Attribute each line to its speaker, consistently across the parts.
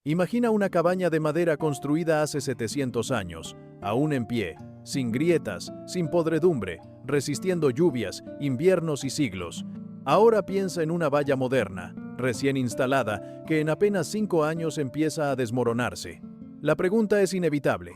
Speaker 1: Imagina una cabaña de madera construida hace 700 años, aún en pie, sin grietas, sin podredumbre, resistiendo lluvias, inviernos y siglos. Ahora piensa en una valla moderna, recién instalada, que en apenas 5 años empieza a desmoronarse. La pregunta es inevitable.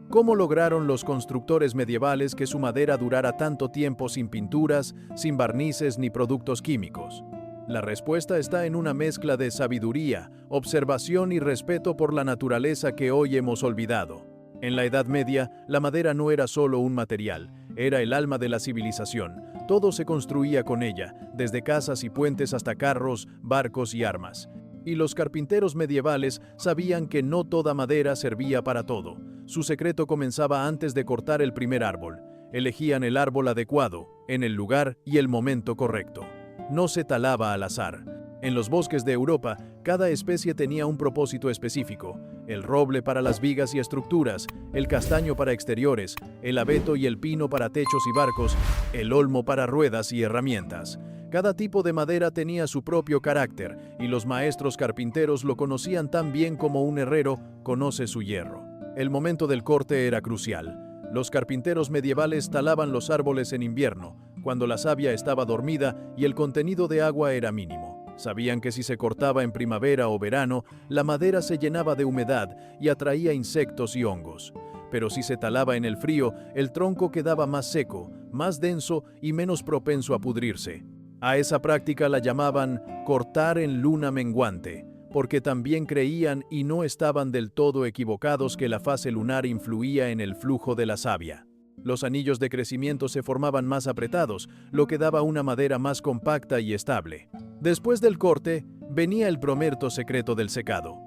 Speaker 1: ¿Cómo lograron los constructores medievales que su madera durara tanto tiempo sin pinturas, sin barnices ni productos químicos? La respuesta está en una mezcla de sabiduría, observación y respeto por la naturaleza que hoy hemos olvidado. En la Edad Media, la madera no era solo un material, era el alma de la civilización. Todo se construía con ella, desde casas y puentes hasta carros, barcos y armas. Y los carpinteros medievales sabían que no toda madera servía para todo. Su secreto comenzaba antes de cortar el primer árbol. Elegían el árbol adecuado, en el lugar y el momento correcto. No se talaba al azar. En los bosques de Europa, cada especie tenía un propósito específico. El roble para las vigas y estructuras, el castaño para exteriores, el abeto y el pino para techos y barcos, el olmo para ruedas y herramientas. Cada tipo de madera tenía su propio carácter, y los maestros carpinteros lo conocían tan bien como un herrero conoce su hierro. El momento del corte era crucial. Los carpinteros medievales talaban los árboles en invierno, cuando la savia estaba dormida y el contenido de agua era mínimo. Sabían que si se cortaba en primavera o verano, la madera se llenaba de humedad y atraía insectos y hongos. Pero si se talaba en el frío, el tronco quedaba más seco, más denso y menos propenso a pudrirse. A esa práctica la llamaban cortar en luna menguante, porque también creían y no estaban del todo equivocados que la fase lunar influía en el flujo de la savia. Los anillos de crecimiento se formaban más apretados, lo que daba una madera más compacta y estable. Después del corte, venía el promerto secreto del secado.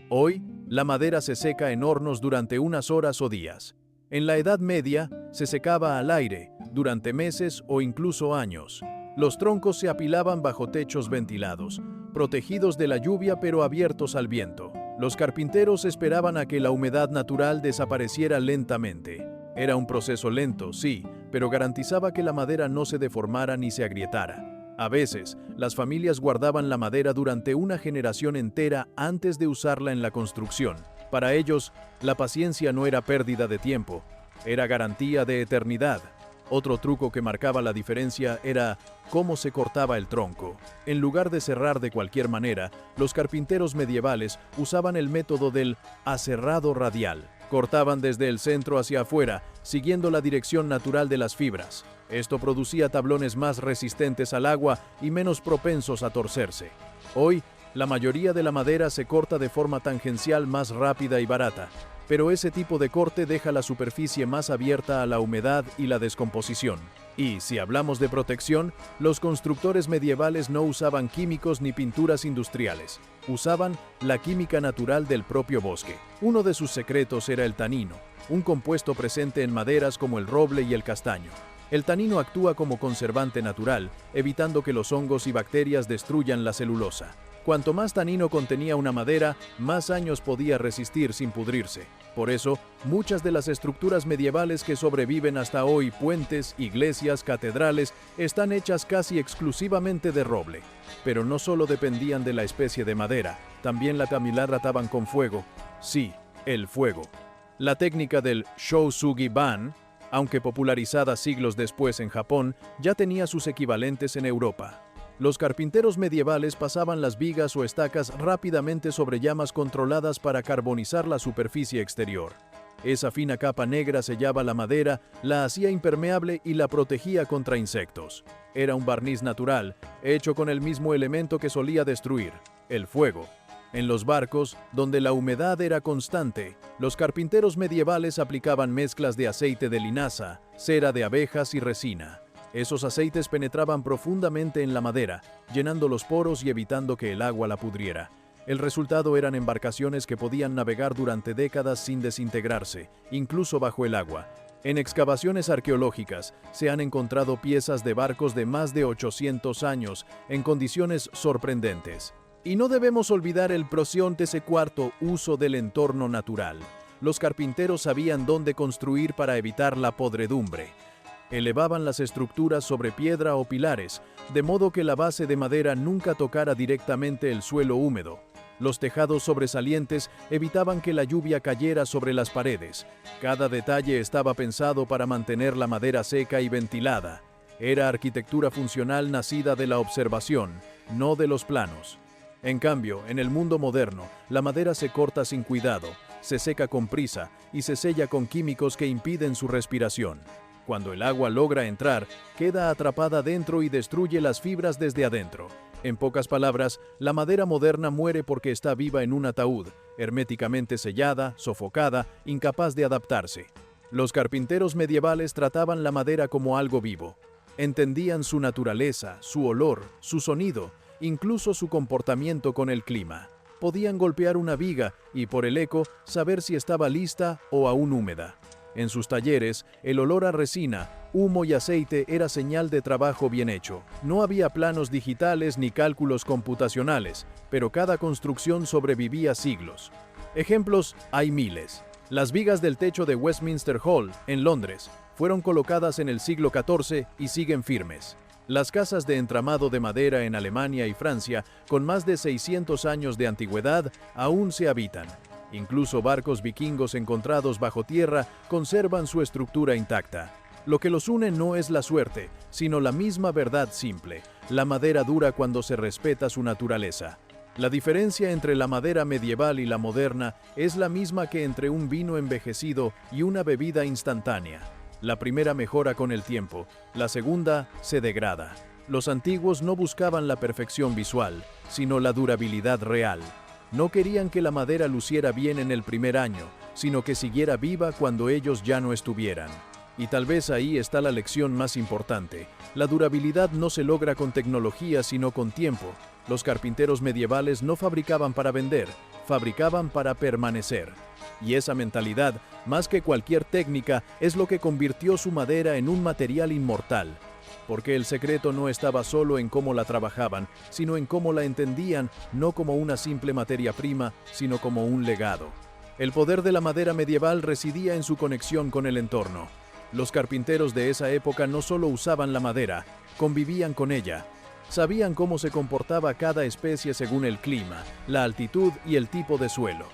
Speaker 1: Hoy, la madera se seca en hornos durante unas horas o días. En la Edad Media, se secaba al aire, durante meses o incluso años. Los troncos se apilaban bajo techos ventilados, protegidos de la lluvia pero abiertos al viento. Los carpinteros esperaban a que la humedad natural desapareciera lentamente. Era un proceso lento, sí, pero garantizaba que la madera no se deformara ni se agrietara. A veces, las familias guardaban la madera durante una generación entera antes de usarla en la construcción. Para ellos, la paciencia no era pérdida de tiempo, era garantía de eternidad. Otro truco que marcaba la diferencia era cómo se cortaba el tronco. En lugar de serrar de cualquier manera, los carpinteros medievales usaban el método del aserrado radial. Cortaban desde el centro hacia afuera, siguiendo la dirección natural de las fibras. Esto producía tablones más resistentes al agua y menos propensos a torcerse. Hoy, la mayoría de la madera se corta de forma tangencial más rápida y barata, pero ese tipo de corte deja la superficie más abierta a la humedad y la descomposición. Y, si hablamos de protección, los constructores medievales no usaban químicos ni pinturas industriales. Usaban la química natural del propio bosque. Uno de sus secretos era el tanino, un compuesto presente en maderas como el roble y el castaño. El tanino actúa como conservante natural, evitando que los hongos y bacterias destruyan la celulosa. Cuanto más tanino contenía una madera, más años podía resistir sin pudrirse. Por eso, muchas de las estructuras medievales que sobreviven hasta hoy, puentes, iglesias, catedrales, están hechas casi exclusivamente de roble. Pero no solo dependían de la especie de madera, también la trataban con fuego. Sí, el fuego. La técnica del shōsugi-ban, aunque popularizada siglos después en Japón, ya tenía sus equivalentes en Europa. Los carpinteros medievales pasaban las vigas o estacas rápidamente sobre llamas controladas para carbonizar la superficie exterior. Esa fina capa negra sellaba la madera, la hacía impermeable y la protegía contra insectos. Era un barniz natural, hecho con el mismo elemento que solía destruir, el fuego. En los barcos, donde la humedad era constante, los carpinteros medievales aplicaban mezclas de aceite de linaza, cera de abejas y resina. Esos aceites penetraban profundamente en la madera, llenando los poros y evitando que el agua la pudriera. El resultado eran embarcaciones que podían navegar durante décadas sin desintegrarse, incluso bajo el agua. En excavaciones arqueológicas se han encontrado piezas de barcos de más de 800 años en condiciones sorprendentes. Y no debemos olvidar el ese cuarto uso del entorno natural. Los carpinteros sabían dónde construir para evitar la podredumbre. Elevaban las estructuras sobre piedra o pilares, de modo que la base de madera nunca tocara directamente el suelo húmedo. Los tejados sobresalientes evitaban que la lluvia cayera sobre las paredes. Cada detalle estaba pensado para mantener la madera seca y ventilada. Era arquitectura funcional nacida de la observación, no de los planos. En cambio, en el mundo moderno, la madera se corta sin cuidado, se seca con prisa y se sella con químicos que impiden su respiración. Cuando el agua logra entrar, queda atrapada dentro y destruye las fibras desde adentro. En pocas palabras, la madera moderna muere porque está viva en un ataúd, herméticamente sellada, sofocada, incapaz de adaptarse. Los carpinteros medievales trataban la madera como algo vivo. Entendían su naturaleza, su olor, su sonido, incluso su comportamiento con el clima. Podían golpear una viga y, por el eco, saber si estaba lista o aún húmeda. En sus talleres, el olor a resina, humo y aceite era señal de trabajo bien hecho. No había planos digitales ni cálculos computacionales, pero cada construcción sobrevivía siglos. Ejemplos hay miles. Las vigas del techo de Westminster Hall, en Londres, fueron colocadas en el siglo XIV y siguen firmes. Las casas de entramado de madera en Alemania y Francia, con más de 600 años de antigüedad, aún se habitan. Incluso barcos vikingos encontrados bajo tierra conservan su estructura intacta. Lo que los une no es la suerte, sino la misma verdad simple. La madera dura cuando se respeta su naturaleza. La diferencia entre la madera medieval y la moderna es la misma que entre un vino envejecido y una bebida instantánea. La primera mejora con el tiempo, la segunda se degrada. Los antiguos no buscaban la perfección visual, sino la durabilidad real. No querían que la madera luciera bien en el primer año, sino que siguiera viva cuando ellos ya no estuvieran. Y tal vez ahí está la lección más importante. La durabilidad no se logra con tecnología, sino con tiempo. Los carpinteros medievales no fabricaban para vender, fabricaban para permanecer. Y esa mentalidad, más que cualquier técnica, es lo que convirtió su madera en un material inmortal. Porque el secreto no estaba solo en cómo la trabajaban, sino en cómo la entendían, no como una simple materia prima, sino como un legado. El poder de la madera medieval residía en su conexión con el entorno. Los carpinteros de esa época no solo usaban la madera, convivían con ella. Sabían cómo se comportaba cada especie según el clima, la altitud y el tipo de suelo.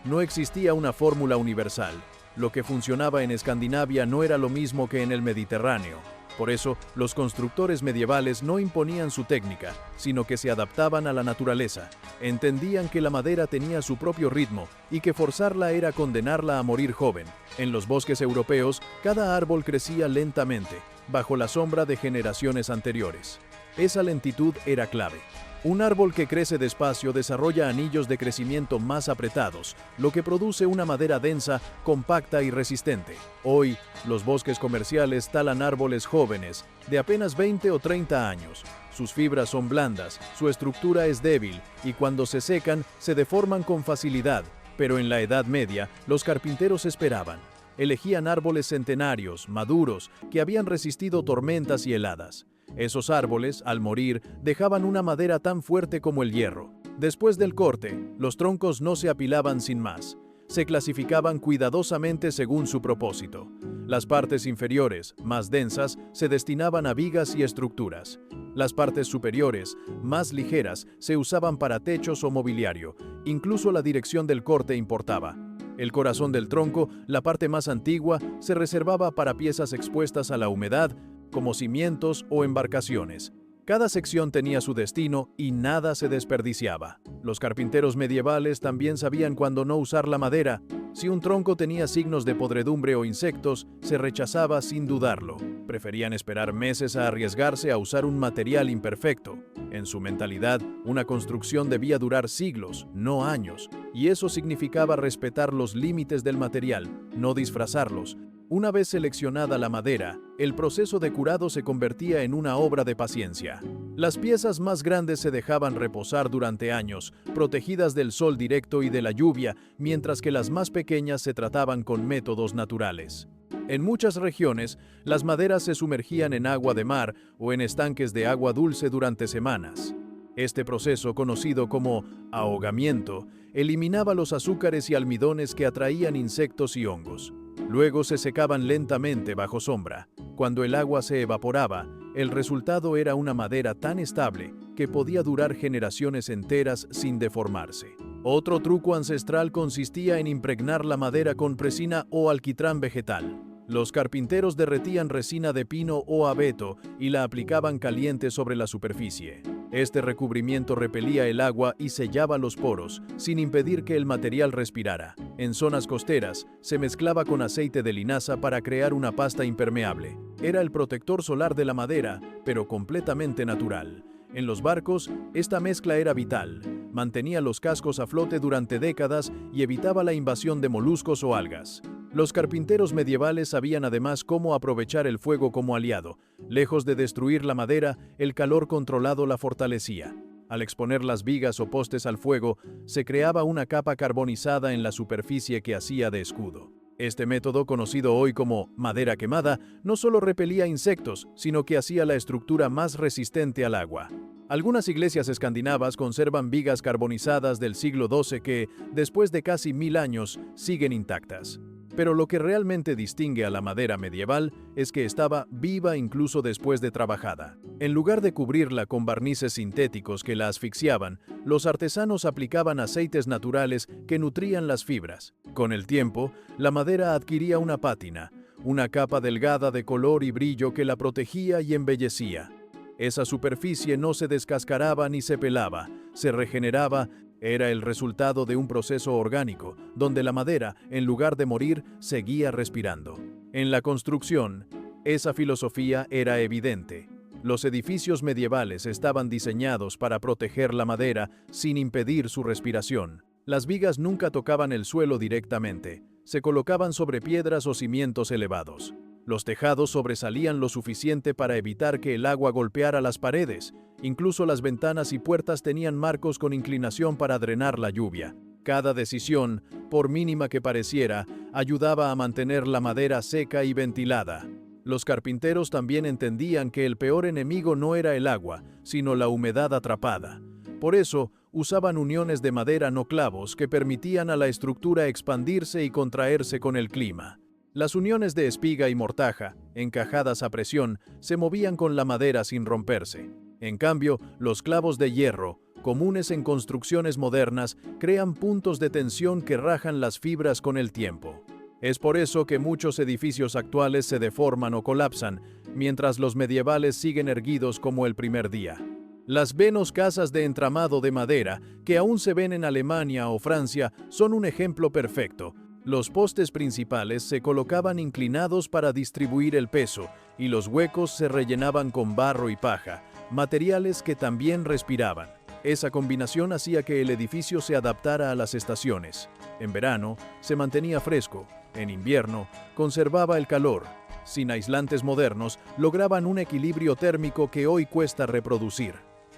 Speaker 1: No existía una fórmula universal. Lo que funcionaba en Escandinavia no era lo mismo que en el Mediterráneo. Por eso, los constructores medievales no imponían su técnica, sino que se adaptaban a la naturaleza. Entendían que la madera tenía su propio ritmo y que forzarla era condenarla a morir joven. En los bosques europeos, cada árbol crecía lentamente, bajo la sombra de generaciones anteriores. Esa lentitud era clave. Un árbol que crece despacio desarrolla anillos de crecimiento más apretados, lo que produce una madera densa, compacta y resistente. Hoy, los bosques comerciales talan árboles jóvenes, de apenas 20 o 30 años. Sus fibras son blandas, su estructura es débil, y cuando se secan, se deforman con facilidad. Pero en la Edad Media, los carpinteros esperaban. Elegían árboles centenarios, maduros, que habían resistido tormentas y heladas. Esos árboles, al morir, dejaban una madera tan fuerte como el hierro. Después del corte, los troncos no se apilaban sin más. Se clasificaban cuidadosamente según su propósito. Las partes inferiores, más densas, se destinaban a vigas y estructuras. Las partes superiores, más ligeras, se usaban para techos o mobiliario. Incluso la dirección del corte importaba. El corazón del tronco, la parte más antigua, se reservaba para piezas expuestas a la humedad, como cimientos o embarcaciones. Cada sección tenía su destino y nada se desperdiciaba. Los carpinteros medievales también sabían cuándo no usar la madera. Si un tronco tenía signos de podredumbre o insectos, se rechazaba sin dudarlo. Preferían esperar meses a arriesgarse a usar un material imperfecto. En su mentalidad, una construcción debía durar siglos, no años, y eso significaba respetar los límites del material, no disfrazarlos. Una vez seleccionada la madera, el proceso de curado se convertía en una obra de paciencia. Las piezas más grandes se dejaban reposar durante años, protegidas del sol directo y de la lluvia, mientras que las más pequeñas se trataban con métodos naturales. En muchas regiones, las maderas se sumergían en agua de mar o en estanques de agua dulce durante semanas. Este proceso, conocido como ahogamiento, eliminaba los azúcares y almidones que atraían insectos y hongos. Luego se secaban lentamente bajo sombra. Cuando el agua se evaporaba, el resultado era una madera tan estable que podía durar generaciones enteras sin deformarse. Otro truco ancestral consistía en impregnar la madera con resina o alquitrán vegetal. Los carpinteros derretían resina de pino o abeto y la aplicaban caliente sobre la superficie. Este recubrimiento repelía el agua y sellaba los poros, sin impedir que el material respirara. En zonas costeras, se mezclaba con aceite de linaza para crear una pasta impermeable. Era el protector solar de la madera, pero completamente natural. En los barcos, esta mezcla era vital. Mantenía los cascos a flote durante décadas y evitaba la invasión de moluscos o algas. Los carpinteros medievales sabían además cómo aprovechar el fuego como aliado. Lejos de destruir la madera, el calor controlado la fortalecía. Al exponer las vigas o postes al fuego, se creaba una capa carbonizada en la superficie que hacía de escudo. Este método, conocido hoy como madera quemada, no solo repelía insectos, sino que hacía la estructura más resistente al agua. Algunas iglesias escandinavas conservan vigas carbonizadas del siglo XII que, después de casi 1000 años, siguen intactas. Pero lo que realmente distingue a la madera medieval es que estaba viva incluso después de trabajada. En lugar de cubrirla con barnices sintéticos que la asfixiaban, los artesanos aplicaban aceites naturales que nutrían las fibras. Con el tiempo, la madera adquiría una pátina, una capa delgada de color y brillo que la protegía y embellecía. Esa superficie no se descascaraba ni se pelaba, se regeneraba. Era el resultado de un proceso orgánico, donde la madera, en lugar de morir, seguía respirando. En la construcción, esa filosofía era evidente. Los edificios medievales estaban diseñados para proteger la madera sin impedir su respiración. Las vigas nunca tocaban el suelo directamente, se colocaban sobre piedras o cimientos elevados. Los tejados sobresalían lo suficiente para evitar que el agua golpeara las paredes. Incluso las ventanas y puertas tenían marcos con inclinación para drenar la lluvia. Cada decisión, por mínima que pareciera, ayudaba a mantener la madera seca y ventilada. Los carpinteros también entendían que el peor enemigo no era el agua, sino la humedad atrapada. Por eso, usaban uniones de madera no clavos que permitían a la estructura expandirse y contraerse con el clima. Las uniones de espiga y mortaja, encajadas a presión, se movían con la madera sin romperse. En cambio, los clavos de hierro, comunes en construcciones modernas, crean puntos de tensión que rajan las fibras con el tiempo. Es por eso que muchos edificios actuales se deforman o colapsan, mientras los medievales siguen erguidos como el primer día. Las Venus casas de entramado de madera, que aún se ven en Alemania o Francia, son un ejemplo perfecto. Los postes principales se colocaban inclinados para distribuir el peso, y los huecos se rellenaban con barro y paja, materiales que también respiraban. Esa combinación hacía que el edificio se adaptara a las estaciones. En verano, se mantenía fresco. En invierno, conservaba el calor. Sin aislantes modernos, lograban un equilibrio térmico que hoy cuesta reproducir.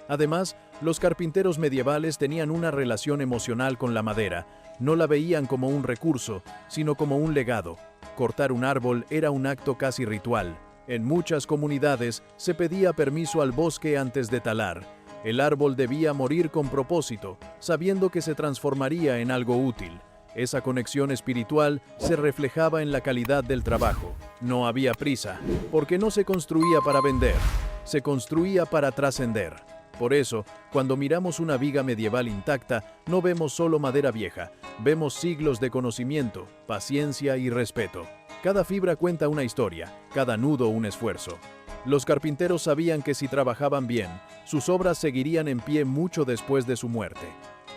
Speaker 1: Además, los carpinteros medievales tenían una relación emocional con la madera. No la veían como un recurso, sino como un legado. Cortar un árbol era un acto casi ritual. En muchas comunidades se pedía permiso al bosque antes de talar. El árbol debía morir con propósito, sabiendo que se transformaría en algo útil. Esa conexión espiritual se reflejaba en la calidad del trabajo. No había prisa, porque no se construía para vender, se construía para trascender. Por eso, cuando miramos una viga medieval intacta, no vemos solo madera vieja, vemos siglos de conocimiento, paciencia y respeto. Cada fibra cuenta una historia, cada nudo un esfuerzo. Los carpinteros sabían que si trabajaban bien, sus obras seguirían en pie mucho después de su muerte.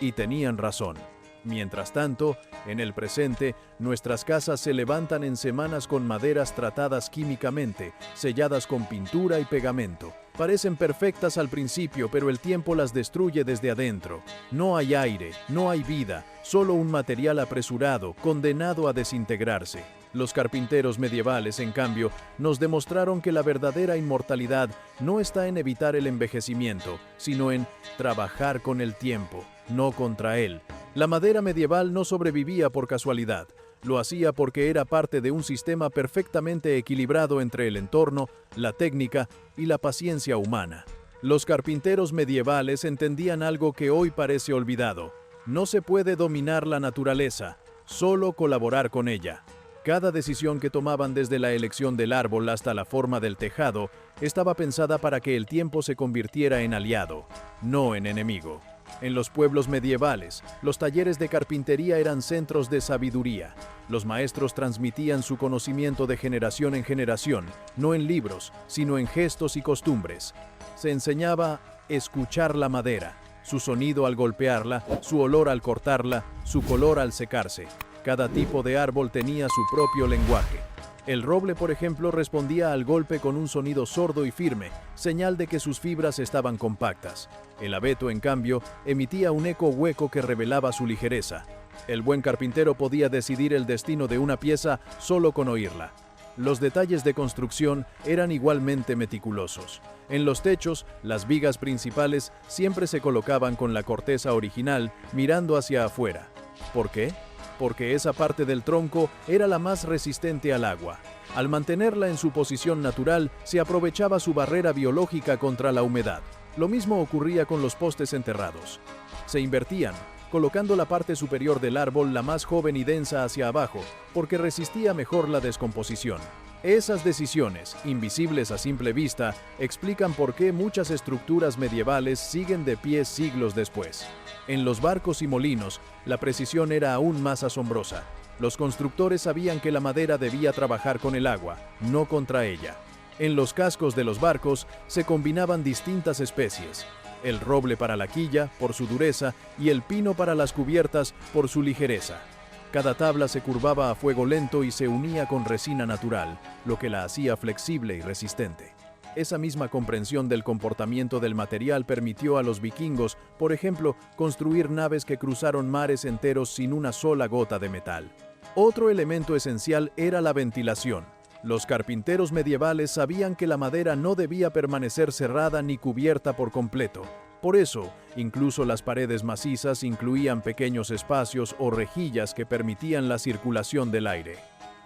Speaker 1: Y tenían razón. Mientras tanto, en el presente, nuestras casas se levantan en semanas con maderas tratadas químicamente, selladas con pintura y pegamento. Parecen perfectas al principio, pero el tiempo las destruye desde adentro. No hay aire, no hay vida, solo un material apresurado, condenado a desintegrarse. Los carpinteros medievales, en cambio, nos demostraron que la verdadera inmortalidad no está en evitar el envejecimiento, sino en trabajar con el tiempo, no contra él. La madera medieval no sobrevivía por casualidad, lo hacía porque era parte de un sistema perfectamente equilibrado entre el entorno, la técnica y la paciencia humana. Los carpinteros medievales entendían algo que hoy parece olvidado. No se puede dominar la naturaleza, solo colaborar con ella. Cada decisión que tomaban desde la elección del árbol hasta la forma del tejado estaba pensada para que el tiempo se convirtiera en aliado, no en enemigo. En los pueblos medievales, los talleres de carpintería eran centros de sabiduría. Los maestros transmitían su conocimiento de generación en generación, no en libros, sino en gestos y costumbres. Se enseñaba a escuchar la madera, su sonido al golpearla, su olor al cortarla, su color al secarse. Cada tipo de árbol tenía su propio lenguaje. El roble, por ejemplo, respondía al golpe con un sonido sordo y firme, señal de que sus fibras estaban compactas. El abeto, en cambio, emitía un eco hueco que revelaba su ligereza. El buen carpintero podía decidir el destino de una pieza solo con oírla. Los detalles de construcción eran igualmente meticulosos. En los techos, las vigas principales siempre se colocaban con la corteza original, mirando hacia afuera. ¿Por qué? Porque esa parte del tronco era la más resistente al agua. Al mantenerla en su posición natural, se aprovechaba su barrera biológica contra la humedad. Lo mismo ocurría con los postes enterrados. Se invertían, colocando la parte superior del árbol la más joven y densa hacia abajo, porque resistía mejor la descomposición. Esas decisiones, invisibles a simple vista, explican por qué muchas estructuras medievales siguen de pie siglos después. En los barcos y molinos, la precisión era aún más asombrosa. Los constructores sabían que la madera debía trabajar con el agua, no contra ella. En los cascos de los barcos se combinaban distintas especies. El roble para la quilla, por su dureza, y el pino para las cubiertas, por su ligereza. Cada tabla se curvaba a fuego lento y se unía con resina natural, lo que la hacía flexible y resistente. Esa misma comprensión del comportamiento del material permitió a los vikingos, por ejemplo, construir naves que cruzaron mares enteros sin una sola gota de metal. Otro elemento esencial era la ventilación. Los carpinteros medievales sabían que la madera no debía permanecer cerrada ni cubierta por completo. Por eso, incluso las paredes macizas incluían pequeños espacios o rejillas que permitían la circulación del aire.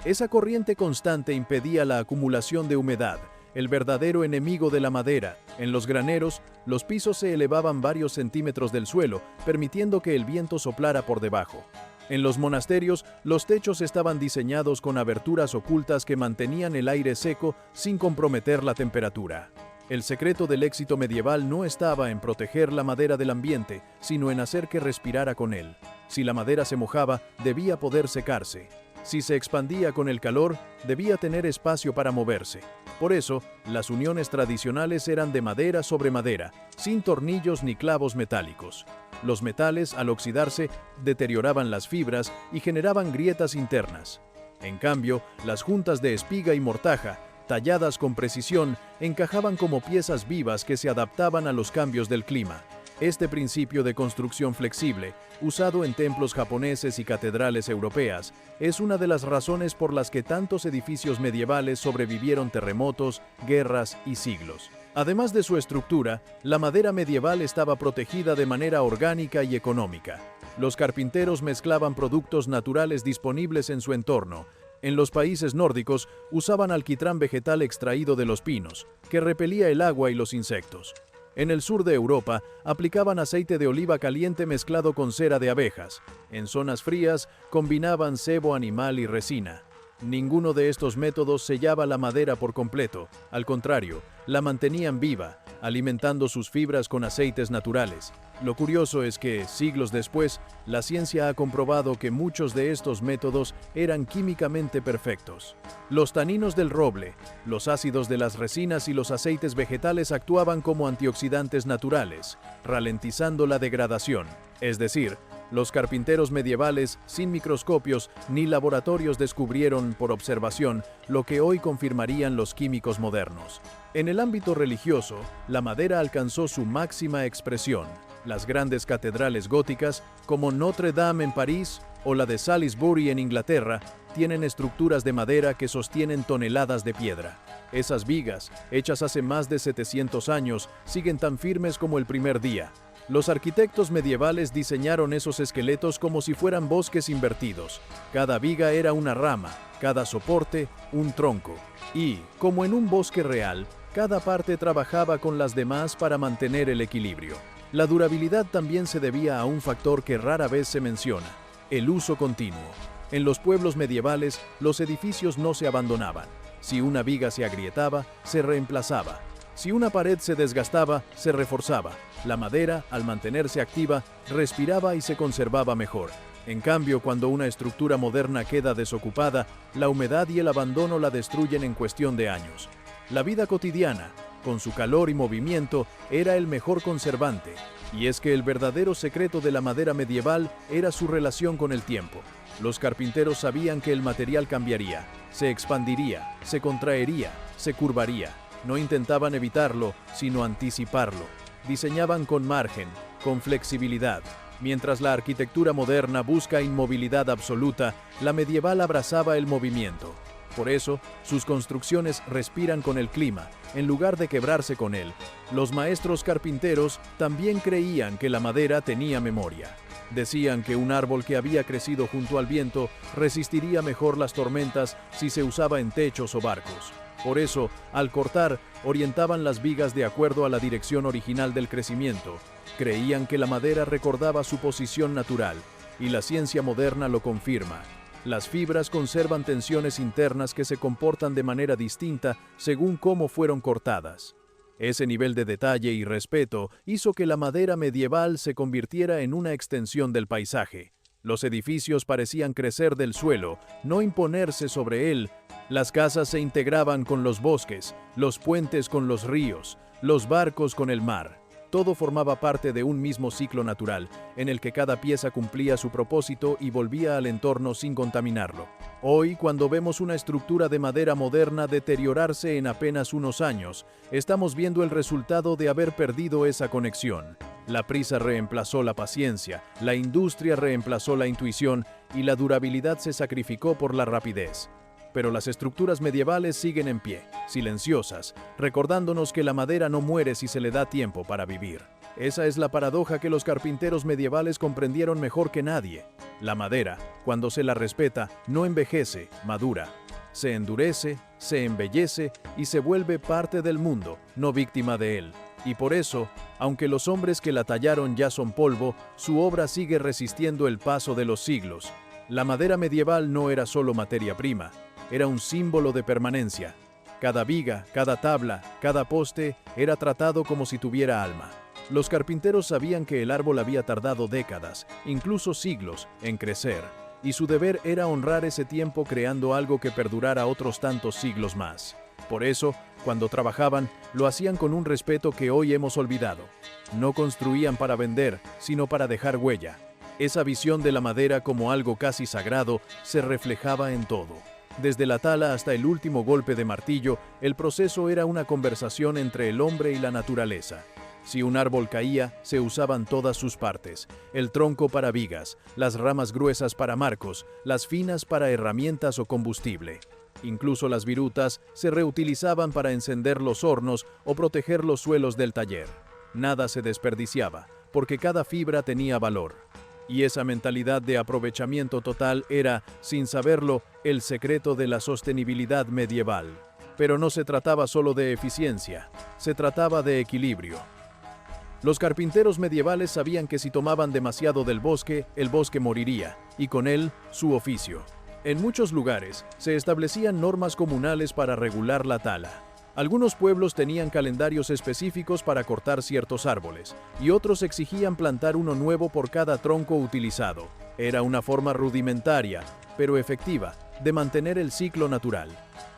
Speaker 1: Esa corriente constante impedía la acumulación de humedad, el verdadero enemigo de la madera. En los graneros, los pisos se elevaban varios centímetros del suelo, permitiendo que el viento soplara por debajo. En los monasterios, los techos estaban diseñados con aberturas ocultas que mantenían el aire seco sin comprometer la temperatura. El secreto del éxito medieval no estaba en proteger la madera del ambiente, sino en hacer que respirara con él. Si la madera se mojaba, debía poder secarse. Si se expandía con el calor, debía tener espacio para moverse. Por eso, las uniones tradicionales eran de madera sobre madera, sin tornillos ni clavos metálicos. Los metales, al oxidarse, deterioraban las fibras y generaban grietas internas. En cambio, las juntas de espiga y mortaja, talladas con precisión, encajaban como piezas vivas que se adaptaban a los cambios del clima. Este principio de construcción flexible, usado en templos japoneses y catedrales europeas, es una de las razones por las que tantos edificios medievales sobrevivieron terremotos, guerras y siglos. Además de su estructura, la madera medieval estaba protegida de manera orgánica y económica. Los carpinteros mezclaban productos naturales disponibles en su entorno. En los países nórdicos usaban alquitrán vegetal extraído de los pinos, que repelía el agua y los insectos. En el sur de Europa, aplicaban aceite de oliva caliente mezclado con cera de abejas. En zonas frías, combinaban sebo animal y resina. Ninguno de estos métodos sellaba la madera por completo. Al contrario, la mantenían viva, alimentando sus fibras con aceites naturales. Lo curioso es que, siglos después, la ciencia ha comprobado que muchos de estos métodos eran químicamente perfectos. Los taninos del roble, los ácidos de las resinas y los aceites vegetales actuaban como antioxidantes naturales, ralentizando la degradación. Es decir, los carpinteros medievales, sin microscopios ni laboratorios, descubrieron por observación lo que hoy confirmarían los químicos modernos. En el ámbito religioso, la madera alcanzó su máxima expresión. Las grandes catedrales góticas, como Notre Dame en París o la de Salisbury en Inglaterra, tienen estructuras de madera que sostienen toneladas de piedra. Esas vigas, hechas hace más de 700 años, siguen tan firmes como el primer día. Los arquitectos medievales diseñaron esos esqueletos como si fueran bosques invertidos. Cada viga era una rama, cada soporte, un tronco. Y, como en un bosque real, cada parte trabajaba con las demás para mantener el equilibrio. La durabilidad también se debía a un factor que rara vez se menciona: el uso continuo. En los pueblos medievales, los edificios no se abandonaban. Si una viga se agrietaba, se reemplazaba. Si una pared se desgastaba, se reforzaba. La madera, al mantenerse activa, respiraba y se conservaba mejor. En cambio, cuando una estructura moderna queda desocupada, la humedad y el abandono la destruyen en cuestión de años. La vida cotidiana, con su calor y movimiento, era el mejor conservante. Y es que el verdadero secreto de la madera medieval era su relación con el tiempo. Los carpinteros sabían que el material cambiaría, se expandiría, se contraería, se curvaría. No intentaban evitarlo, sino anticiparlo. Diseñaban con margen, con flexibilidad. Mientras la arquitectura moderna busca inmovilidad absoluta, la medieval abrazaba el movimiento. Por eso, sus construcciones respiran con el clima, en lugar de quebrarse con él. Los maestros carpinteros también creían que la madera tenía memoria. Decían que un árbol que había crecido junto al viento resistiría mejor las tormentas si se usaba en techos o barcos. Por eso, al cortar, orientaban las vigas de acuerdo a la dirección original del crecimiento. Creían que la madera recordaba su posición natural, y la ciencia moderna lo confirma. Las fibras conservan tensiones internas que se comportan de manera distinta según cómo fueron cortadas. Ese nivel de detalle y respeto hizo que la madera medieval se convirtiera en una extensión del paisaje. Los edificios parecían crecer del suelo, no imponerse sobre él. Las casas se integraban con los bosques, los puentes con los ríos, los barcos con el mar. Todo formaba parte de un mismo ciclo natural, en el que cada pieza cumplía su propósito y volvía al entorno sin contaminarlo. Hoy, cuando vemos una estructura de madera moderna deteriorarse en apenas unos años, estamos viendo el resultado de haber perdido esa conexión. La prisa reemplazó la paciencia, la industria reemplazó la intuición y la durabilidad se sacrificó por la rapidez. Pero las estructuras medievales siguen en pie, silenciosas, recordándonos que la madera no muere si se le da tiempo para vivir. Esa es la paradoja que los carpinteros medievales comprendieron mejor que nadie. La madera, cuando se la respeta, no envejece, madura. Se endurece, se embellece y se vuelve parte del mundo, no víctima de él. Y por eso, aunque los hombres que la tallaron ya son polvo, su obra sigue resistiendo el paso de los siglos. La madera medieval no era solo materia prima, era un símbolo de permanencia. Cada viga, cada tabla, cada poste era tratado como si tuviera alma. Los carpinteros sabían que el árbol había tardado décadas, incluso siglos, en crecer, y su deber era honrar ese tiempo creando algo que perdurara otros tantos siglos más. Por eso, cuando trabajaban, lo hacían con un respeto que hoy hemos olvidado. No construían para vender, sino para dejar huella. Esa visión de la madera como algo casi sagrado se reflejaba en todo. Desde la tala hasta el último golpe de martillo, el proceso era una conversación entre el hombre y la naturaleza. Si un árbol caía, se usaban todas sus partes: el tronco para vigas, las ramas gruesas para marcos, las finas para herramientas o combustible. Incluso las virutas se reutilizaban para encender los hornos o proteger los suelos del taller. Nada se desperdiciaba, porque cada fibra tenía valor. Y esa mentalidad de aprovechamiento total era, sin saberlo, el secreto de la sostenibilidad medieval. Pero no se trataba solo de eficiencia, se trataba de equilibrio. Los carpinteros medievales sabían que si tomaban demasiado del bosque, el bosque moriría, y con él, su oficio. En muchos lugares, se establecían normas comunales para regular la tala. Algunos pueblos tenían calendarios específicos para cortar ciertos árboles, y otros exigían plantar uno nuevo por cada tronco utilizado. Era una forma rudimentaria, pero efectiva, de mantener el ciclo natural.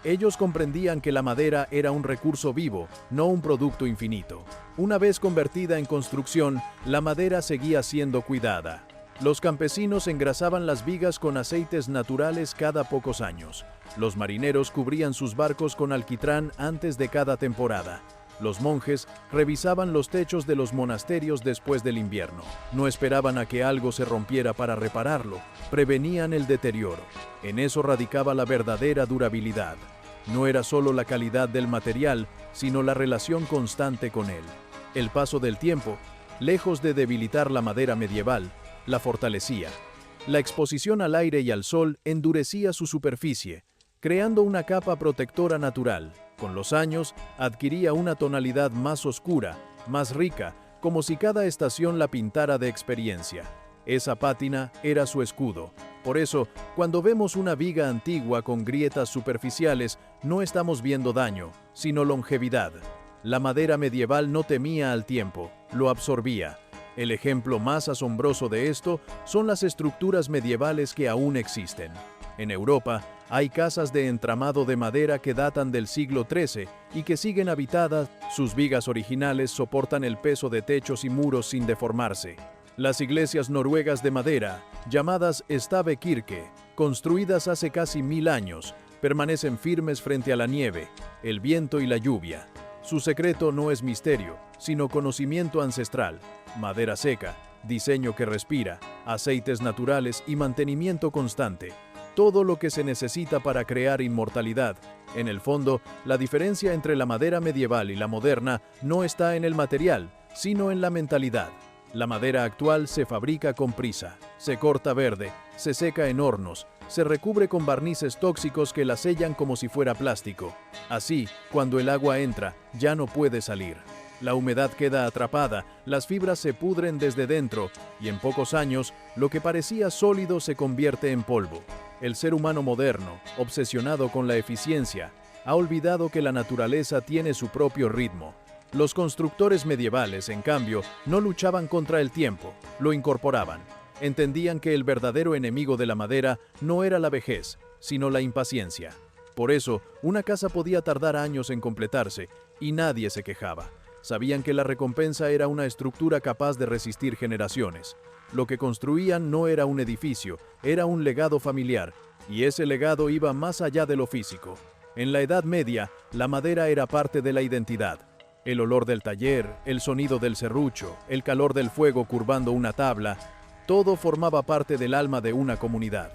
Speaker 1: Ellos comprendían que la madera era un recurso vivo, no un producto infinito. Una vez convertida en construcción, la madera seguía siendo cuidada. Los campesinos engrasaban las vigas con aceites naturales cada pocos años. Los marineros cubrían sus barcos con alquitrán antes de cada temporada. Los monjes revisaban los techos de los monasterios después del invierno. No esperaban a que algo se rompiera para repararlo, prevenían el deterioro. En eso radicaba la verdadera durabilidad. No era solo la calidad del material, sino la relación constante con él. El paso del tiempo, lejos de debilitar la madera medieval, la fortalecía. La exposición al aire y al sol endurecía su superficie, creando una capa protectora natural. Con los años, adquiría una tonalidad más oscura, más rica, como si cada estación la pintara de experiencia. Esa pátina era su escudo. Por eso, cuando vemos una viga antigua con grietas superficiales, no estamos viendo daño, sino longevidad. La madera medieval no temía al tiempo, lo absorbía. El ejemplo más asombroso de esto son las estructuras medievales que aún existen. En Europa, hay casas de entramado de madera que datan del siglo XIII y que siguen habitadas. Sus vigas originales soportan el peso de techos y muros sin deformarse. Las iglesias noruegas de madera, llamadas Stavekirke, construidas hace casi 1000 años, permanecen firmes frente a la nieve, el viento y la lluvia. Su secreto no es misterio, sino conocimiento ancestral, madera seca, diseño que respira, aceites naturales y mantenimiento constante. Todo lo que se necesita para crear inmortalidad. En el fondo, la diferencia entre la madera medieval y la moderna no está en el material, sino en la mentalidad. La madera actual se fabrica con prisa, se corta verde, se seca en hornos, se recubre con barnices tóxicos que la sellan como si fuera plástico. Así, cuando el agua entra, ya no puede salir. La humedad queda atrapada, las fibras se pudren desde dentro, y en pocos años, lo que parecía sólido se convierte en polvo. El ser humano moderno, obsesionado con la eficiencia, ha olvidado que la naturaleza tiene su propio ritmo. Los constructores medievales, en cambio, no luchaban contra el tiempo, lo incorporaban. Entendían que el verdadero enemigo de la madera no era la vejez, sino la impaciencia. Por eso, una casa podía tardar años en completarse, y nadie se quejaba. Sabían que la recompensa era una estructura capaz de resistir generaciones. Lo que construían no era un edificio, era un legado familiar, y ese legado iba más allá de lo físico. En la Edad Media, la madera era parte de la identidad. El olor del taller, el sonido del serrucho, el calor del fuego curvando una tabla, todo formaba parte del alma de una comunidad.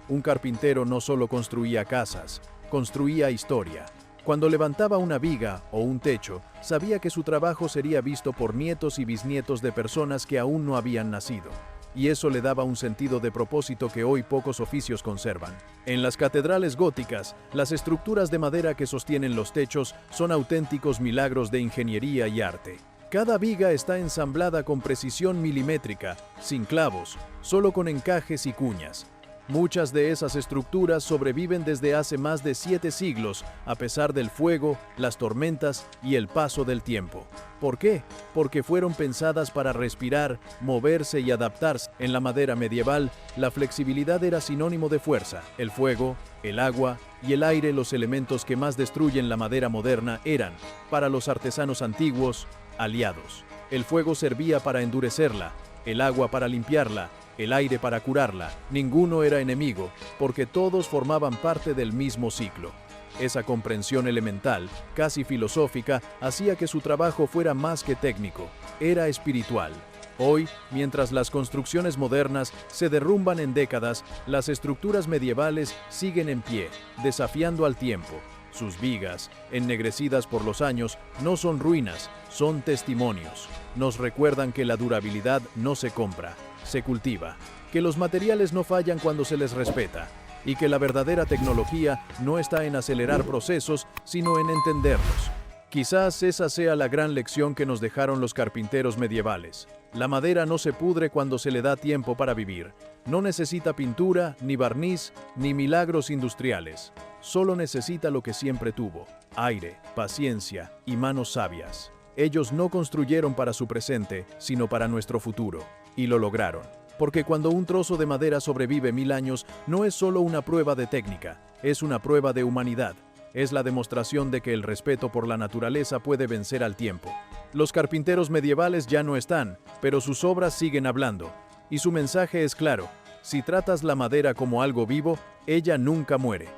Speaker 1: Un carpintero no solo construía casas, construía historia. Cuando levantaba una viga o un techo, sabía que su trabajo sería visto por nietos y bisnietos de personas que aún no habían nacido. Y eso le daba un sentido de propósito que hoy pocos oficios conservan. En las catedrales góticas, las estructuras de madera que sostienen los techos son auténticos milagros de ingeniería y arte. Cada viga está ensamblada con precisión milimétrica, sin clavos, solo con encajes y cuñas. Muchas de esas estructuras sobreviven desde hace más de 7 siglos, a pesar del fuego, las tormentas y el paso del tiempo. ¿Por qué? Porque fueron pensadas para respirar, moverse y adaptarse. En la madera medieval, la flexibilidad era sinónimo de fuerza. El fuego, el agua y el aire, los elementos que más destruyen la madera moderna, eran, para los artesanos antiguos, aliados. El fuego servía para endurecerla, el agua para limpiarla, el aire para curarla. Ninguno era enemigo, porque todos formaban parte del mismo ciclo. Esa comprensión elemental, casi filosófica, hacía que su trabajo fuera más que técnico, era espiritual. Hoy, mientras las construcciones modernas se derrumban en décadas, las estructuras medievales siguen en pie, desafiando al tiempo. Sus vigas, ennegrecidas por los años, no son ruinas, son testimonios. Nos recuerdan que la durabilidad no se compra, se cultiva, que los materiales no fallan cuando se les respeta, y que la verdadera tecnología no está en acelerar procesos, sino en entenderlos. Quizás esa sea la gran lección que nos dejaron los carpinteros medievales. La madera no se pudre cuando se le da tiempo para vivir. No necesita pintura, ni barniz, ni milagros industriales. Solo necesita lo que siempre tuvo: aire, paciencia y manos sabias. Ellos no construyeron para su presente, sino para nuestro futuro. Y lo lograron. Porque cuando un trozo de madera sobrevive 1000 años, no es solo una prueba de técnica, es una prueba de humanidad. Es la demostración de que el respeto por la naturaleza puede vencer al tiempo. Los carpinteros medievales ya no están, pero sus obras siguen hablando. Y su mensaje es claro: si tratas la madera como algo vivo, ella nunca muere.